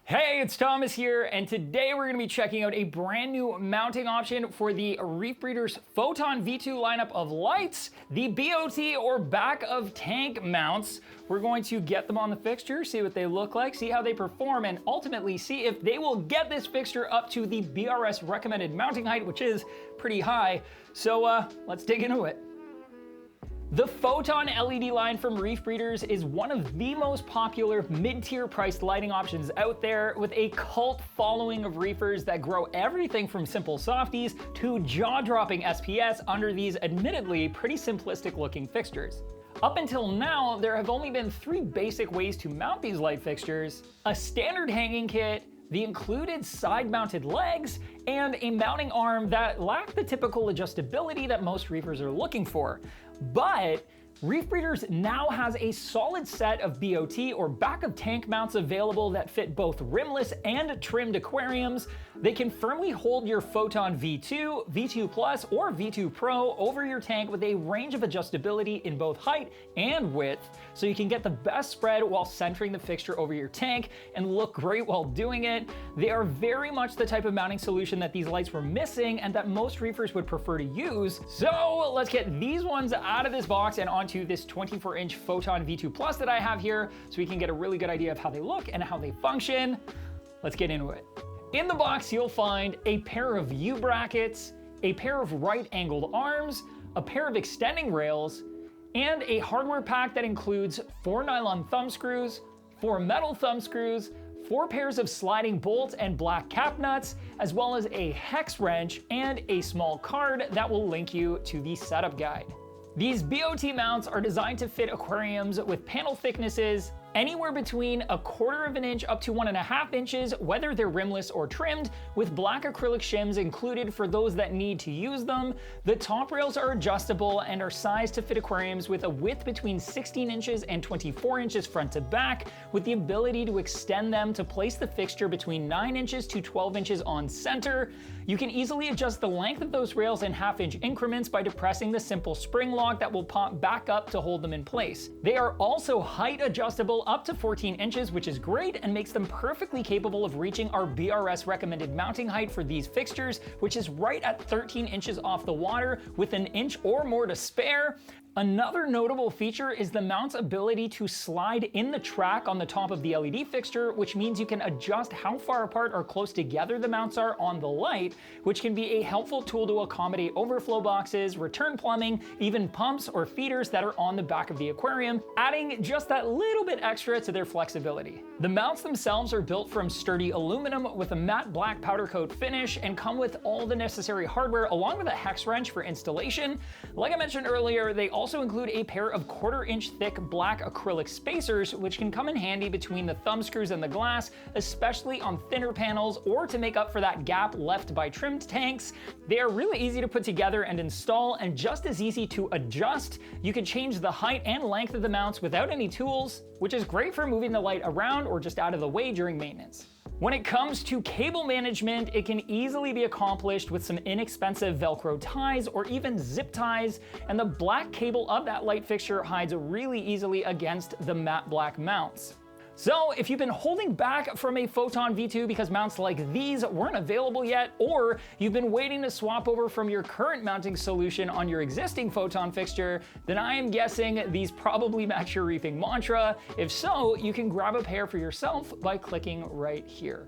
Hey, it's Thomas here, and today we're going to be checking out a brand new mounting option for the ReefBreeders Photon V2 lineup of lights, the BOT or back of tank mounts. We're going to get them on the fixture, see what they look like, see how they perform, and ultimately see if they will get this fixture up to the BRS recommended mounting height, which is pretty high. So let's dig into it. The Photon LED line from ReefBreeders is one of the most popular mid-tier priced lighting options out there, with a cult following of reefers that grow everything from simple softies to jaw-dropping SPS under these admittedly pretty simplistic looking fixtures. Up until now, there have only been three basic ways to mount these light fixtures: a standard hanging kit, the included side-mounted legs, and a mounting arm that lack the typical adjustability that most reefers are looking for. But ReefBreeders now has a solid set of BOT or back of tank mounts available that fit both rimless and trimmed aquariums. They can firmly hold your Photon V2, V2 Plus, or V2 Pro over your tank with a range of adjustability in both height and width, so you can get the best spread while centering the fixture over your tank and look great while doing it. They are very much the type of mounting solution that these lights were missing and that most reefers would prefer to use. So let's get these ones out of this box and onto this 24-inch Photon V2 Plus that I have here, so we can get a really good idea of how they look and how they function. Let's get into it. In the box, you'll find a pair of U-brackets, a pair of right-angled arms, a pair of extending rails, and a hardware pack that includes 4 nylon thumb screws, 4 metal thumb screws, 4 pairs of sliding bolt and black cap nuts, as well as a hex wrench and a small card that will link you to the setup guide. These BOT mounts are designed to fit aquariums with panel thicknesses anywhere between 1/4 of an inch up to 1.5 inches, whether they're rimless or trimmed, with black acrylic shims included for those that need to use them. The top rails are adjustable and are sized to fit aquariums with a width between 16 inches and 24 inches front to back, with the ability to extend them to place the fixture between 9 inches to 12 inches on center. You can easily adjust the length of those rails in half-inch increments by depressing the simple spring lock that will pop back up to hold them in place. They are also height adjustable up to 14 inches, which is great and makes them perfectly capable of reaching our BRS recommended mounting height for these fixtures, which is right at 13 inches off the water with an inch or more to spare. Another notable feature is the mount's ability to slide in the track on the top of the LED fixture, which means you can adjust how far apart or close together the mounts are on the light, which can be a helpful tool to accommodate overflow boxes, return plumbing, even pumps or feeders that are on the back of the aquarium, adding just that little bit extra to their flexibility. The mounts themselves are built from sturdy aluminum with a matte black powder coat finish and come with all the necessary hardware along with a hex wrench for installation. Like I mentioned earlier, they also include a pair of 1/4 inch thick black acrylic spacers, which can come in handy between the thumb screws and the glass, especially on thinner panels or to make up for that gap left by trimmed tanks. They are really easy to put together and install, and just as easy to adjust. You can change the height and length of the mounts without any tools, which is great for moving the light around or just out of the way during maintenance. When it comes to cable management, it can easily be accomplished with some inexpensive Velcro ties or even zip ties, and the black cable of that light fixture hides really easily against the matte black mounts. So if you've been holding back from a Photon V2 because mounts like these weren't available yet, or you've been waiting to swap over from your current mounting solution on your existing Photon fixture, then I am guessing these probably match your reefing mantra. If so, you can grab a pair for yourself by clicking right here.